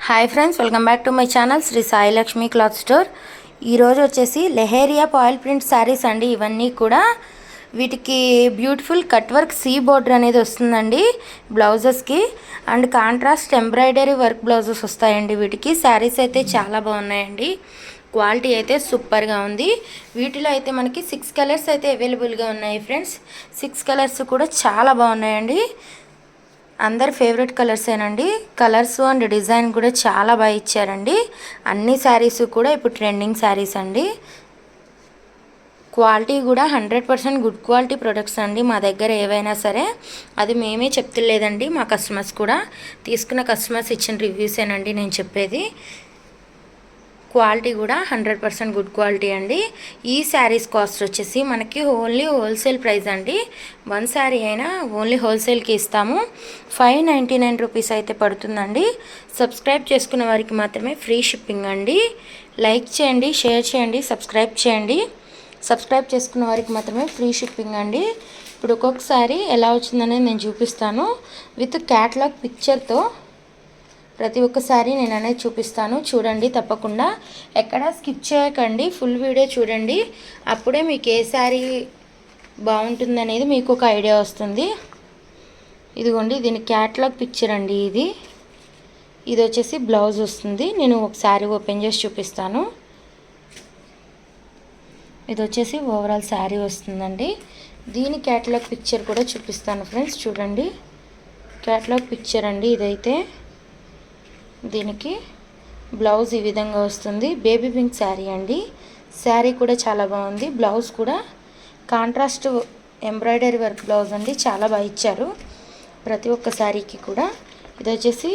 Hi friends, welcome back to my channel Sri Sai Lakshmi cloth store. ఈరోజు వచ్చేసి leheriya foil print saris అండి. ఇవన్నీ కూడా వీటికి బ్యూటిఫుల్ కట్ వర్క్ సీ బోర్డర్ అనేది వస్తుందండి బ్లౌజెస్కి. And contrast embroidery work blouses వస్తాయండి వీటికి. శారీస్ అయితే చాలా బాగున్నాయండి. క్వాలిటీ అయితే సూపర్గా ఉంది. వీటిలో అయితే మనకి 6 కలర్స్ అయితే అవైలబుల్గా ఉన్నాయి ఫ్రెండ్స్. 6 కలర్స్ కూడా చాలా బాగున్నాయండి. అందరి ఫేవరెట్ కలర్సేనండి. కలర్స్ అండ్ డిజైన్ కూడా చాలా బాగా ఇచ్చారండి. అన్ని శారీస్ కూడా ఇప్పుడు ట్రెండింగ్ శారీస్ అండి. క్వాలిటీ కూడా 100% గుడ్ క్వాలిటీ ప్రొడక్ట్స్ అండి. మా దగ్గర ఏవైనా సరే అది మేమే చెప్తలేదండి, మా కస్టమర్స్ కూడా తీసుకున్న కస్టమర్స్ ఇచ్చిన రివ్యూసేనండి నేను చెప్పేది. క్వాలిటీ కూడా 100% గుడ్ క్వాలిటీ అండి. ఈ శారీస్ కాస్ట్ వచ్చేసి మనకి ఓన్లీ హోల్సేల్ ప్రైస్ అండి. 1 శారీ అయినా ఓన్లీ హోల్సేల్కి ఇస్తాము. 599 రూపీస్ అయితే పడుతుందండి. సబ్స్క్రైబ్ చేసుకున్న వారికి మాత్రమే ఫ్రీ షిప్పింగ్ అండి. లైక్ చేయండి, షేర్ చేయండి, సబ్స్క్రైబ్ చేయండి. సబ్స్క్రైబ్ చేసుకున్న వారికి మాత్రమే ఫ్రీ షిప్పింగ్ అండి. ఇప్పుడు ఒక్కొక్కసారి ఎలా వచ్చిందనేది నేను చూపిస్తాను. విత్ క్యాటలాగ్ పిక్చర్తో ప్రతి ఒక్కసారి నేను అనేది చూపిస్తాను. చూడండి, తప్పకుండా ఎక్కడ స్కిప్ చేయకండి, ఫుల్ వీడియో చూడండి. అప్పుడే మీకు ఏ శారీ బాగుంటుందనేది మీకు ఒక ఐడియా వస్తుంది. ఇదిగోండి, దీని క్యాటలాగ్ పిక్చర్ అండి. ఇది వచ్చేసి బ్లౌజ్ వస్తుంది. నేను ఒక శారీ ఓపెన్ చేసి చూపిస్తాను. ఇది వచ్చేసి ఓవరాల్ శారీ వస్తుందండి. దీని క్యాటలాగ్ పిక్చర్ కూడా చూపిస్తాను ఫ్రెండ్స్. చూడండి, క్యాటలాగ్ పిక్చర్ అండి ఇదైతే. దీనికి బ్లౌజ్ ఈ విధంగా వస్తుంది. బేబీ పింక్ శారీ అండి. శారీ కూడా చాలా బాగుంది. బ్లౌజ్ కూడా కాంట్రాస్ట్ ఎంబ్రాయిడరీ వర్క్ బ్లౌజ్ అండి. చాలా బాగా ఇచ్చారు ప్రతి ఒక్క శారీకి కూడా. ఇది వచ్చేసి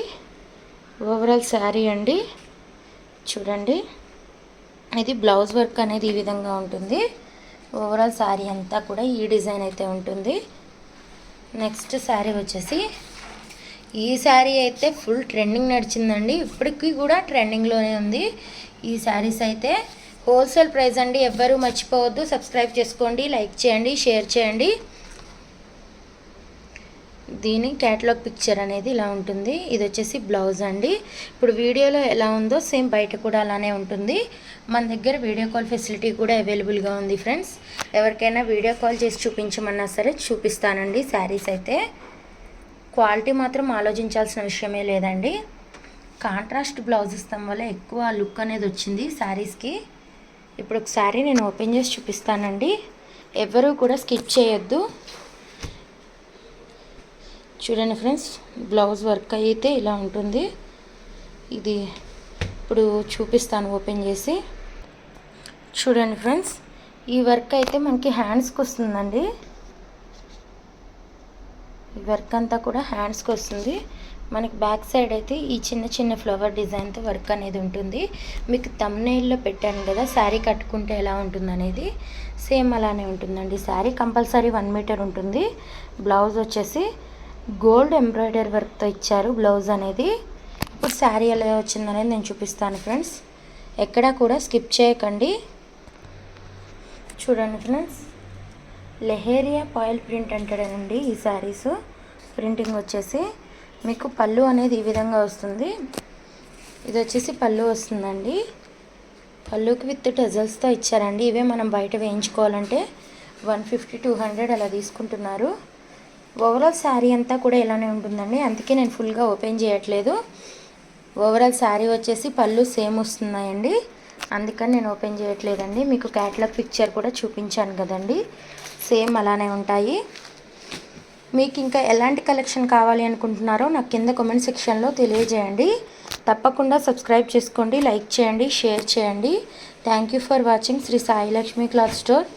ఓవరాల్ శారీ అండి. చూడండి, ఇది బ్లౌజ్ వర్క్ అనేది ఈ విధంగా ఉంటుంది. ఓవరాల్ శారీ అంతా కూడా ఈ డిజైన్ అయితే ఉంటుంది. నెక్స్ట్ శారీ వచ్చేసి, ఈ శారీ అయితే ఫుల్ ట్రెండింగ్ నడిచిందండి. ఇప్పటికీ కూడా ట్రెండింగ్లోనే ఉంది ఈ శారీస్ అయితే. హోల్సేల్ ప్రైస్ అండి. ఎవ్వరూ మర్చిపోవద్దు. సబ్స్క్రైబ్ చేసుకోండి, లైక్ చేయండి, షేర్ చేయండి. దీని క్యాటలాగ్ పిక్చర్ అనేది ఇలా ఉంటుంది. ఇది వచ్చేసి బ్లౌజ్ అండి. ఇప్పుడు వీడియోలో ఎలా ఉందో సేమ్ బయట కూడా అలానే ఉంటుంది. మన దగ్గర వీడియో కాల్ ఫెసిలిటీ కూడా అవైలబుల్గా ఉంది ఫ్రెండ్స్. ఎవరికైనా వీడియో కాల్ చేసి చూపించమన్నా సరే చూపిస్తానండి. శారీస్ అయితే క్వాలిటీ మాత్రం ఆలోచించాల్సిన విషయమే లేదండి. కాంట్రాస్ట్ బ్లౌజ్ ఇస్తాం వల్ల ఎక్కువ లుక్ అనేది వచ్చింది శారీస్కి. ఇప్పుడు ఒక శారీ నేను ఓపెన్ చేసి చూపిస్తానండి. ఎవరు కూడా స్కిప్ చేయొద్దు. చూడండి ఫ్రెండ్స్, బ్లౌజ్ వర్క్ అయితే ఇలా ఉంటుంది. ఇది ఇప్పుడు చూపిస్తాను ఓపెన్ చేసి. చూడండి ఫ్రెండ్స్, ఈ వర్క్ అయితే మనకి హ్యాండ్స్కి వస్తుందండి. ఈ వర్క్ అంతా కూడా హ్యాండ్స్కి వస్తుంది. మనకి బ్యాక్ సైడ్ అయితే ఈ చిన్న చిన్న ఫ్లవర్ డిజైన్తో వర్క్ అనేది ఉంటుంది. మీకు థంబ్నెయిల్లో పెట్టాను కదా శారీ కట్టుకుంటే ఎలా ఉంటుందనేది, సేమ్ అలానే ఉంటుందండి. శారీ కంపల్సరీ 1 మీటర్ ఉంటుంది. బ్లౌజ్ వచ్చేసి గోల్డ్ ఎంబ్రాయిడరీ వర్క్తో ఇచ్చారు బ్లౌజ్ అనేది. ఇప్పుడు శారీ ఎలా వచ్చిందనేది నేను చూపిస్తాను ఫ్రెండ్స్. ఎక్కడా కూడా స్కిప్ చేయకండి. చూడండి ఫ్రెండ్స్, లెహేరియా పాయిల్ ప్రింట్ అంటాడండి ఈ శారీస్. ప్రింటింగ్ వచ్చేసి మీకు పళ్ళు అనేది ఈ విధంగా వస్తుంది. ఇది వచ్చేసి పళ్ళు వస్తుందండి. పళ్ళుకి విత్ టెజల్స్తో ఇచ్చారండి. ఇవే మనం బయట వేయించుకోవాలంటే 150-200 అలా తీసుకుంటున్నారు. ఓవరాల్ శారీ అంతా కూడా ఇలానే ఉంటుందండి. అందుకే నేను ఫుల్గా ఓపెన్ చేయట్లేదు. ఓవరాల్ శారీ వచ్చేసి పళ్ళు సేమ్ వస్తున్నాయండి. అందుకని నేను ఓపెన్ చేయట్లేదండి. మీకు క్యాటలాగ్ పిక్చర్ కూడా చూపించాను కదండి, సేమ్ అలానే ఉంటాయి. మీకు ఇంకా ఎలాంటి కలెక్షన్ కావాలి అనుకుంటున్నారో నాకు కింద కామెంట్ సెక్షన్లో తెలియజేయండి. తప్పకుండా సబ్స్క్రైబ్ చేసుకోండి, లైక్ చేయండి, షేర్ చేయండి. Thank you for watching Sri Sai Lakshmi cloth store.